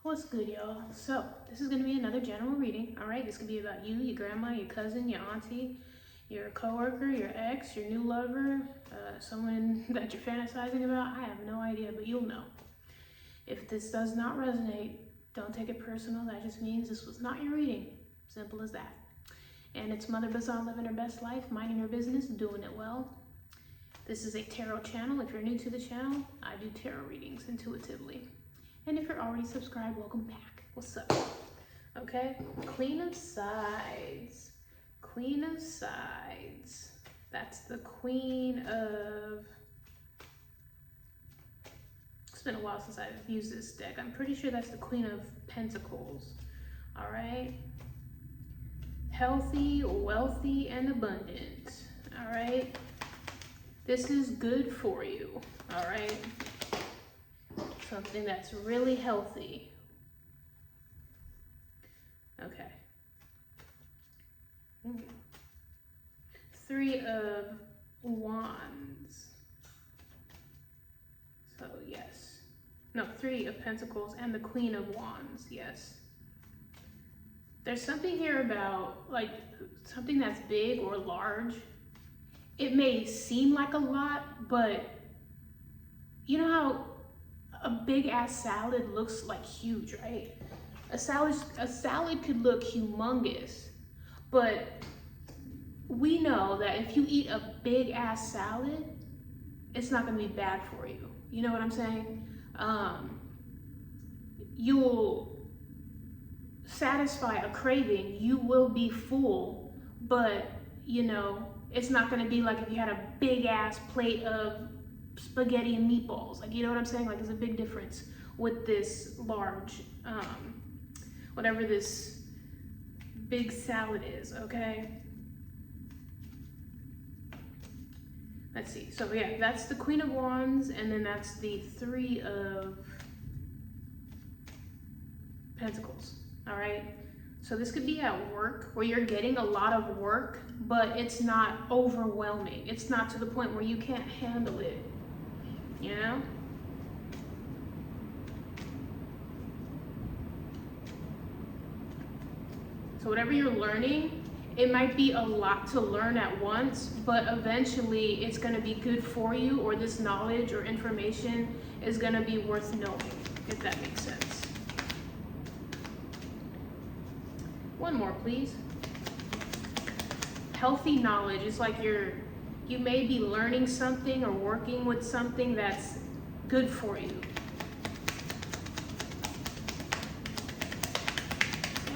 What's good, y'all? So this is going to be another general reading. All right, this could be about you, your grandma, your cousin, your auntie, your coworker, your ex, your new lover, someone that you're fantasizing about. I have no idea, but you'll know. If this does not resonate, don't take it personal. That just means this was not your reading. Simple as that. And it's Mother Bazan living her best life, minding her business, doing it well. This is a tarot channel. If you're new to the channel, I do tarot readings intuitively. And if you're already subscribed, welcome back. What's up? Okay, Queen of Sides. Queen of Sides. That's the Queen of... It's been a while since I've used this deck. I'm pretty sure that's the Queen of Pentacles. All right. Healthy, wealthy, and abundant. All right. This is good for you. All right. Something that's really healthy. Okay. Three of Wands. So yes. No, Three of Pentacles and the Queen of Wands. Yes. There's something here about like something that's big or large. It may seem like a lot, but you know how a big ass salad looks like huge, right? A salad could look humongous, but we know that if you eat a big ass salad, it's not gonna be bad for you. You know what I'm saying? You'll satisfy a craving, you will be full, but you know, it's not gonna be like if you had a big ass plate of spaghetti and meatballs. Like, you know what I'm saying? Like, there's a big difference with this large, whatever this big salad is, okay? Let's see. So yeah, that's the Queen of Wands, and then that's the Three of Pentacles, all right? So this could be at work where you're getting a lot of work, but it's not overwhelming. It's not to the point where you can't handle it. You know? So whatever you're learning, it might be a lot to learn at once, but eventually it's going to be good for you, or this knowledge or information is going to be worth knowing, if that makes sense. One more, please. Healthy knowledge is like you may be learning something or working with something that's good for you.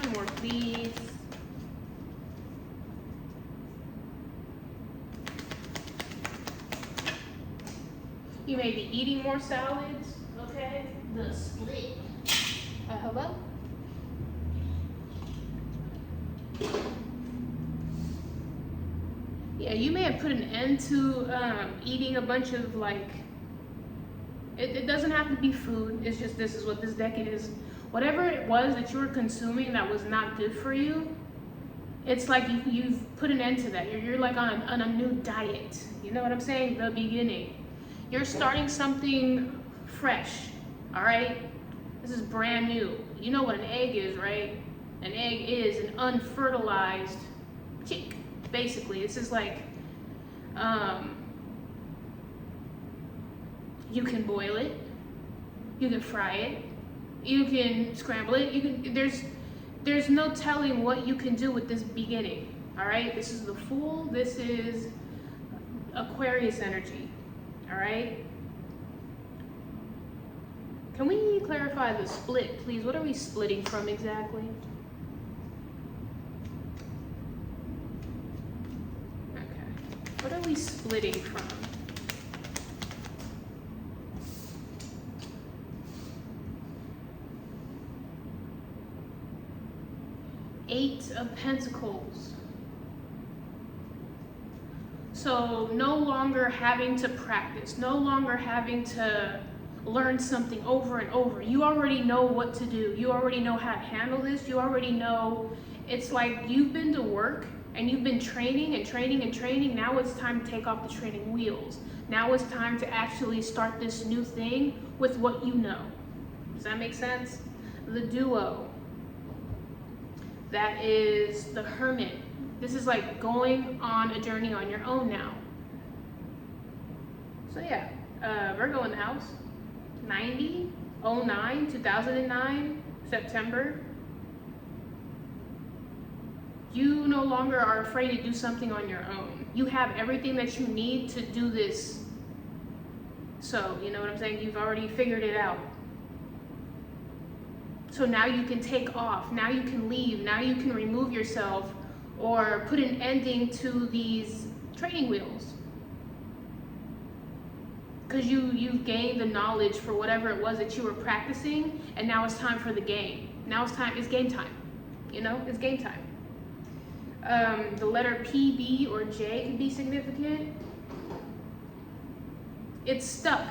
One more, please. You may be eating more salads, okay? The split. Hello? Yeah, you may have put an end to eating a bunch of like, it doesn't have to be food, it's just this is what this deck is. Whatever it was that you were consuming that was not good for you, it's like you've put an end to that. You're like on a new diet. You know what I'm saying? The beginning. You're starting something fresh, all right? This is brand new. You know what an egg is, right? An egg is an unfertilized chick. Basically, this is like, you can boil it, you can fry it, you can scramble it, you can, there's no telling what you can do with this beginning, all right? This is the Fool, this is Aquarius energy, all right? Can we clarify the split, please? What are we splitting from exactly? What are we splitting from? Eight of Pentacles. So no longer having to practice, no longer having to learn something over and over. You already know what to do. You already know how to handle this. You already know, it's like you've been to work and you've been training and training and training. Now it's time to take off the training wheels. Now it's time to actually start this new thing with what you know. Does that make sense? The Duo. That is the Hermit. This is like going on a journey on your own now. So yeah, Virgo in the house. 90, 09, 2009, September. You no longer are afraid to do something on your own. You have everything that you need to do this. So, you know what I'm saying? You've already figured it out. So now you can take off. Now you can leave. Now you can remove yourself or put an ending to these training wheels. Because you've gained the knowledge for whatever it was that you were practicing, and now it's time for the game. Now it's game time. You know, it's game time. The letter P, B, or J could be significant. It's stuck.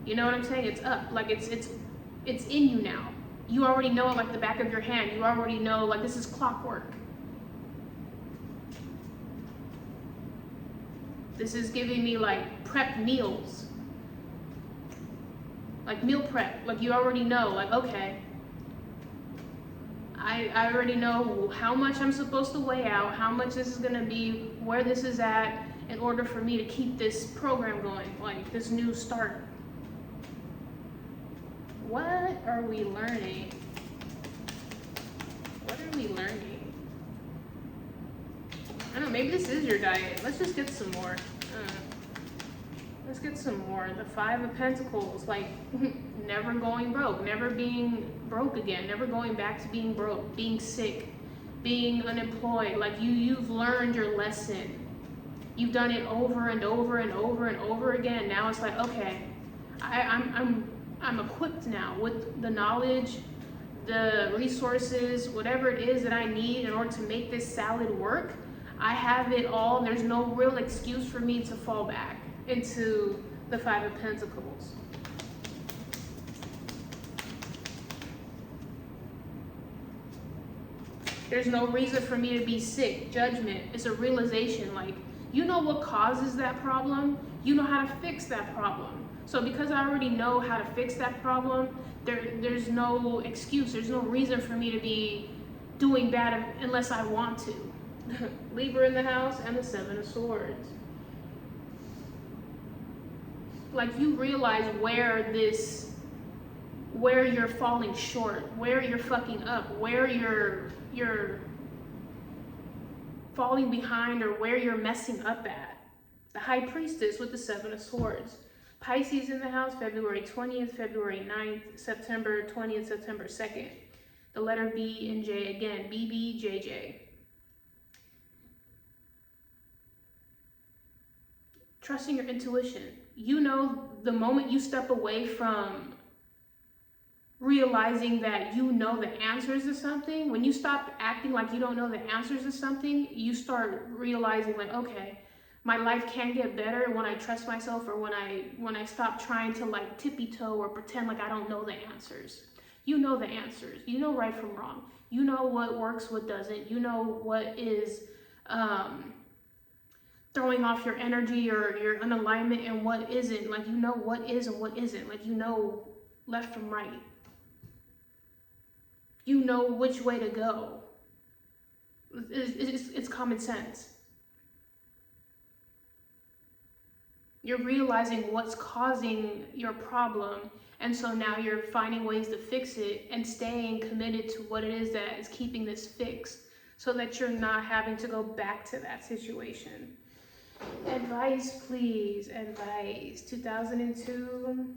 You know what I'm saying? It's up. Like it's in you now. You already know it like the back of your hand. You already know, like, this is clockwork. This is giving me like prep meals. Like meal prep. Like you already know, like, okay, I already know how much I'm supposed to weigh out, how much this is gonna be, where this is at, in order for me to keep this program going, like this new start. What are we learning? What are we learning? I don't know, maybe this is your diet. Let's just get some more. Let's get some more. The Five of Pentacles, like never going broke, never being broke again, never going back to being broke, being sick, being unemployed. Like you've learned your lesson. You've done it over and over and over and over again. Now it's like, okay, I'm equipped now with the knowledge, the resources, whatever it is that I need in order to make this salad work. I have it all. There's no real excuse for me to fall back into the Five of Pentacles. There's no reason for me to be sick. Judgment. It's a realization. Like, you know what causes that problem. You know how to fix that problem. So because I already know how to fix that problem, there's no excuse. There's no reason for me to be doing bad unless I want to. Libra in the house and the Seven of Swords. Like you realize where you're falling short, where you're fucking up, where you're falling behind, or where you're messing up at. The High Priestess with the Seven of Swords. Pisces in the house, February 20th, February 9th, September 20th, September 2nd. The letter B and J again, BBJJ. Trusting your intuition. You know, the moment you step away from realizing that you know the answers to something, when you stop acting like you don't know the answers to something, you start realizing like, okay, my life can get better when I trust myself, or when I stop trying to like tippy toe or pretend like I don't know the answers. You know the answers. You know right from wrong. You know what works, what doesn't. You know what is throwing off your energy or your unalignment, and what isn't. Like you know what is and what isn't. Like you know left from right. You know which way to go. It's common sense. You're realizing what's causing your problem, and so now you're finding ways to fix it and staying committed to what it is that is keeping this fixed, so that you're not having to go back to that situation. Advice, please. Advice. 2002,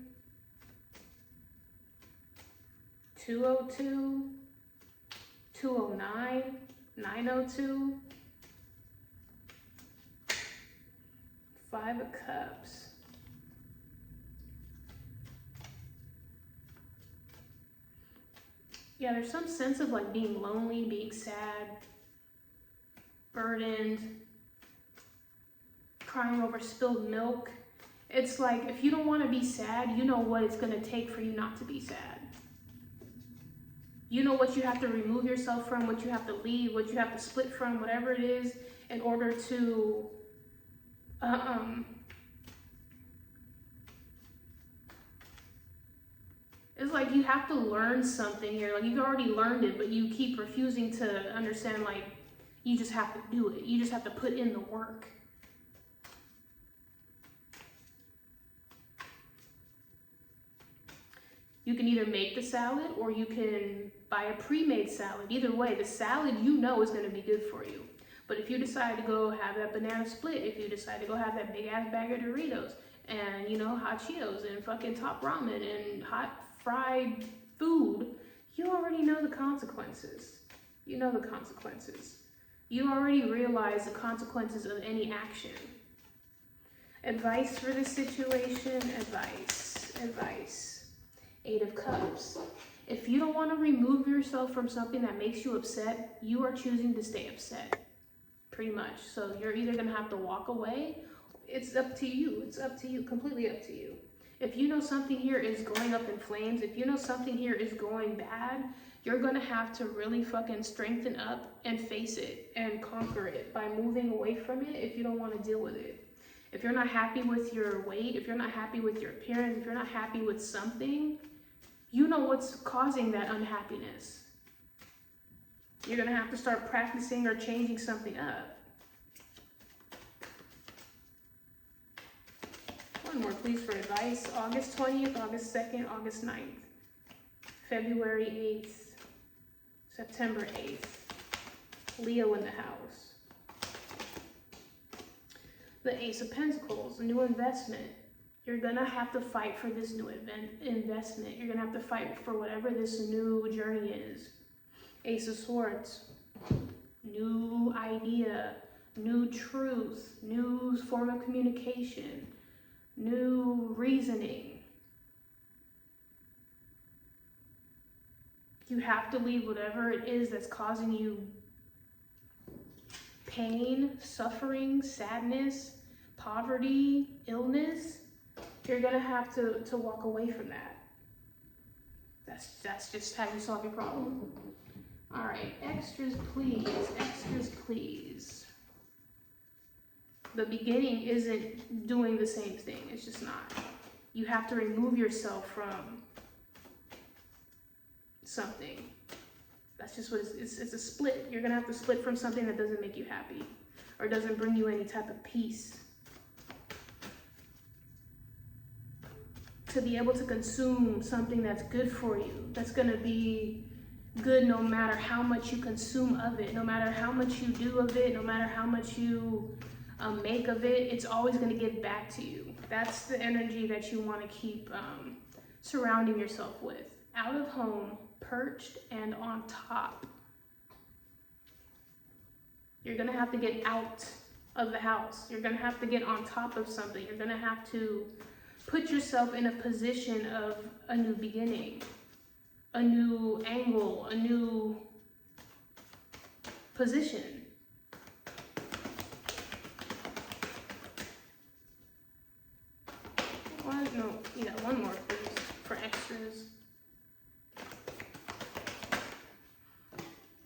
202, 209, 902, 5 of Cups. Yeah, there's some sense of like being lonely, being sad, burdened, crying over spilled milk. It's like, if you don't want to be sad, you know what it's going to take for you not to be sad. You know what you have to remove yourself from, what you have to leave, what you have to split from, whatever it is, in order to It's like you have to learn something here. Like you've already learned it, but you keep refusing to understand, like, you just have to do it. You just have to put in the work. You can either make the salad or you can buy a pre-made salad. Either way, the salad you know is going to be good for you. But if you decide to go have that banana split, if you decide to go have that big ass bag of Doritos and, you know, hot Cheetos and fucking top ramen and hot fried food, you already know the consequences. You know the consequences. You already realize the consequences of any action. Advice for this situation, advice. 8 of Cups. If you don't want to remove yourself from something that makes you upset, you are choosing to stay upset. Pretty much. So you're either going to have to walk away. It's up to you. It's up to you. Completely up to you. If you know something here is going up in flames, if you know something here is going bad, you're going to have to really fucking strengthen up and face it and conquer it by moving away from it if you don't want to deal with it. If you're not happy with your weight, if you're not happy with your appearance, if you're not happy with something, you know what's causing that unhappiness. You're going to have to start practicing or changing something up. One more, please, for advice. August 20th, August 2nd, August 9th, February 8th, September 8th. Leo in the house. The Ace of Pentacles, a new investment. You're going to have to fight for this new investment. You're going to have to fight for whatever this new journey is. Ace of Swords, new idea, new truth, new form of communication, new reasoning. You have to leave whatever it is that's causing you pain, suffering, sadness, poverty, illness. You're gonna have to walk away from that. That's just how you solve your problem. All right, extras please, extras please. The beginning isn't doing the same thing, it's just not. You have to remove yourself from something. That's just what it's a split. You're gonna have to split from something that doesn't make you happy or doesn't bring you any type of peace. To be able to consume something that's good for you, that's gonna be good no matter how much you consume of it, no matter how much you do of it, no matter how much you make of it, it's always gonna give back to you. That's the energy that you wanna keep surrounding yourself with. Out of home, perched, and on top. You're gonna have to get out of the house. You're gonna have to get on top of something. You're gonna have to put yourself in a position of a new beginning, a new angle, a new position. One more, please, for extras.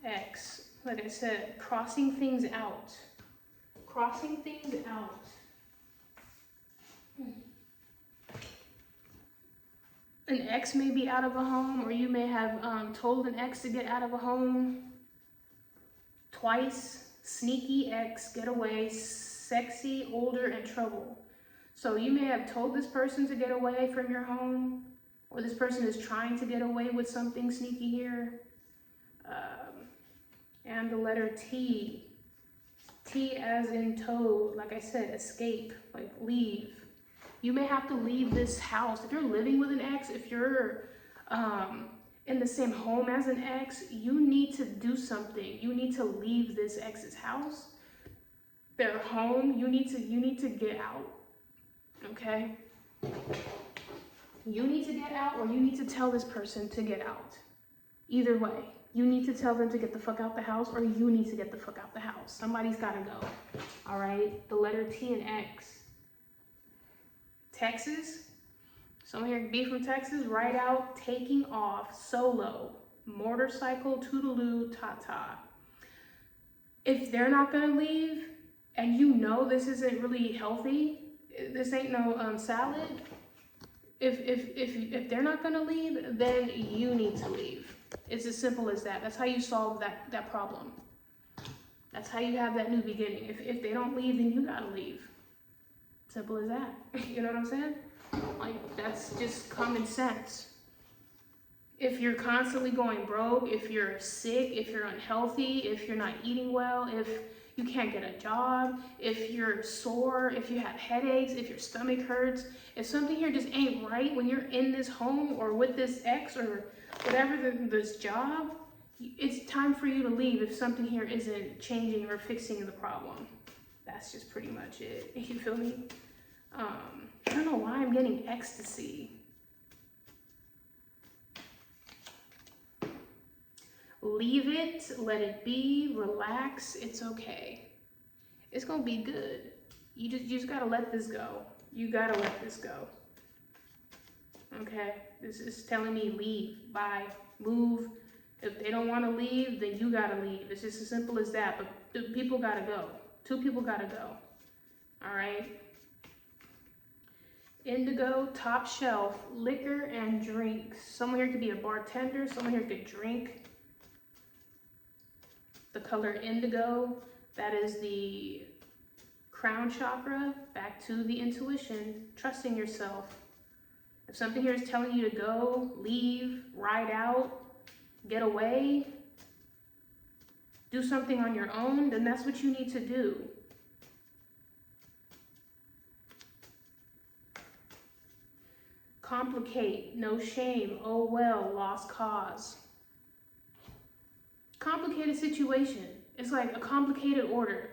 X, like I said, crossing things out. Crossing things out. An ex may be out of a home, or you may have told an ex to get out of a home twice. Sneaky ex, get away, sexy, older, and trouble. So you may have told this person to get away from your home, or this person is trying to get away with something sneaky here. And the letter T. T as in toad, like I said, escape, like leave. You may have to leave this house. If you're living with an ex, if you're in the same home as an ex, you need to do something. You need to leave this ex's house, their home. You need to get out, okay? You need to get out, or you need to tell this person to get out. Either way, you need to tell them to get the fuck out the house, or you need to get the fuck out the house. Somebody's gotta go, all right? The letter T and X. Texas, someone here be from Texas, ride out, taking off, solo, motorcycle, toodaloo, ta-ta. If they're not gonna leave, and you know this isn't really healthy, this ain't no salad, if they're not gonna leave, then you need to leave. It's as simple as that. That's how you solve that problem. That's how you have that new beginning. If they don't leave, then you gotta leave. Simple as that. You know what I'm saying? Like, that's just common sense. If you're constantly going broke, if you're sick, if you're unhealthy, if you're not eating well, if you can't get a job, if you're sore, if you have headaches, if your stomach hurts, if something here just ain't right when you're in this home or with this ex or whatever, this job, it's time for you to leave if something here isn't changing or fixing the problem. That's just pretty much it. You feel me? I don't know why I'm getting ecstasy. Leave it, let it be, relax, it's okay. It's gonna be good. You just gotta let this go. You gotta let this go. Okay, this is telling me leave, bye, move. If they don't wanna leave, then you gotta leave. It's just as simple as that, but the people gotta go. 2 people gotta go, all right? Indigo, top shelf, liquor and drinks. Someone here could be a bartender, someone here could drink. The color indigo, that is the crown chakra, back to the intuition, trusting yourself. If something here is telling you to go, leave, ride out, get away, do something on your own, then that's what you need to do. Complicate, no shame, oh well, lost cause. Complicated situation. It's like a complicated order.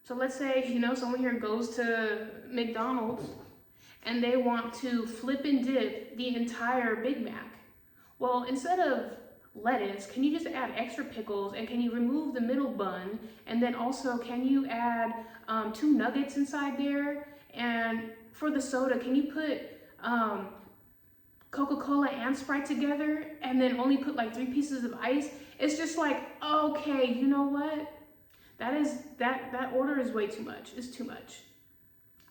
So let's say, you know, someone here goes to McDonald's and they want to flip and dip the entire Big Mac. Well, instead of lettuce, can you just add extra pickles, and can you remove the middle bun? And then also, can you add 2 nuggets inside there? And for the soda, can you put Coca-Cola and Sprite together and then only put like 3 pieces of ice? It's just like, okay, you know what? That order is way too much. It's too much.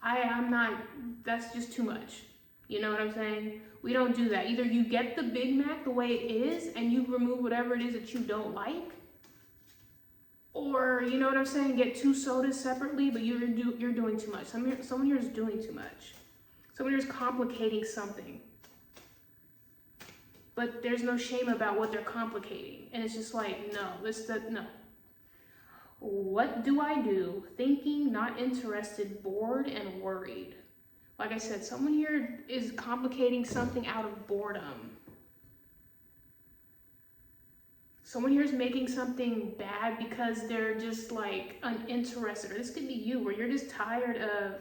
I'm not, that's just too much. You know what I'm saying? We don't do that. Either you get the Big Mac the way it is and you remove whatever it is that you don't like, or, you know what I'm saying, get 2 sodas separately, but you're doing too much. Someone here is doing too much. Someone here is complicating something. But there's no shame about what they're complicating. And it's just like, no, no. What do I do? Thinking, not interested, bored, and worried. Like I said, someone here is complicating something out of boredom. Someone here is making something bad because they're just like uninterested. Or this could be you, where you're just tired of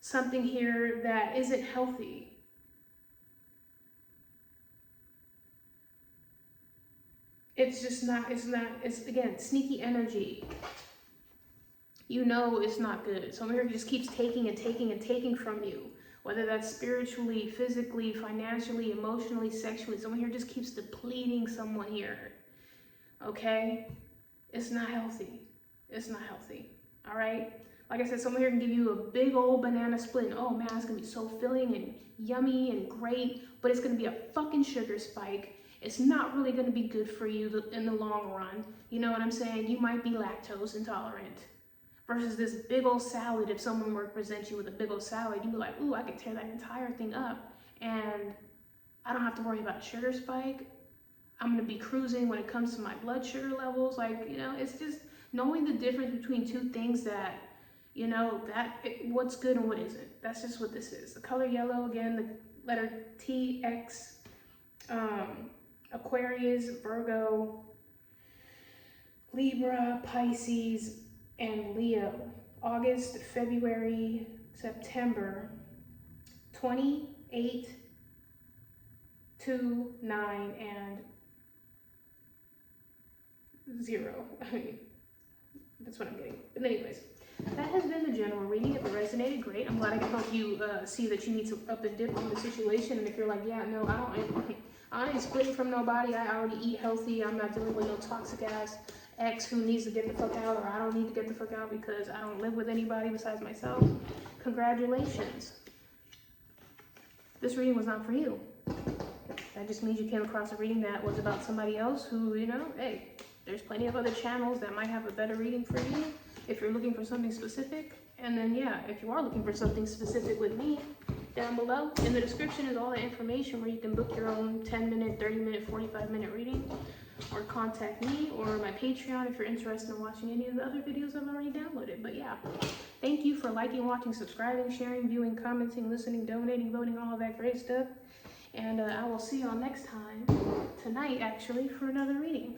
something here that isn't healthy. It's again, sneaky energy. You know it's not good. Someone here just keeps taking and taking and taking from you. Whether that's spiritually, physically, financially, emotionally, sexually. Someone here just keeps depleting someone here. Okay? It's not healthy. It's not healthy. All right? Like I said, someone here can give you a big old banana split. And, oh man, it's going to be so filling and yummy and great. But it's going to be a fucking sugar spike. It's not really going to be good for you in the long run. You know what I'm saying? You might be lactose intolerant. Versus this big old salad, if someone were to present you with a big old salad, you'd be like, ooh, I could tear that entire thing up. And I don't have to worry about sugar spike. I'm going to be cruising when it comes to my blood sugar levels. Like, you know, it's just knowing the difference between 2 things that, you know, what's good and what isn't. That's just what this is. The color yellow, again, the letter T, X, Aquarius, Virgo, Libra, Pisces, and Leo. August, February, September, 28, 2, 9, and 0. I mean, that's what I'm getting. But anyways, that has been the general reading. If it resonated, great. I'm glad I can help you see that you need to up and dip on the situation. And if you're like, yeah, no, I ain't splitting from nobody. I already eat healthy. I'm not dealing with no toxic ass ex who needs to get the fuck out, or I don't need to get the fuck out because I don't live with anybody besides myself, congratulations. This reading was not for you. That just means you came across a reading that was about somebody else who, you know, hey, there's plenty of other channels that might have a better reading for you if you're looking for something specific. And then, yeah, if you are looking for something specific with me, down below in the description is all the information where you can book your own 10-minute, 30-minute, 45-minute reading, or contact me or my Patreon if you're interested in watching any of the other videos I've already downloaded. But yeah, thank you for liking, watching, subscribing, sharing, viewing, commenting, listening, donating, voting, all of that great stuff. And I will see y'all next time, tonight actually, for another reading.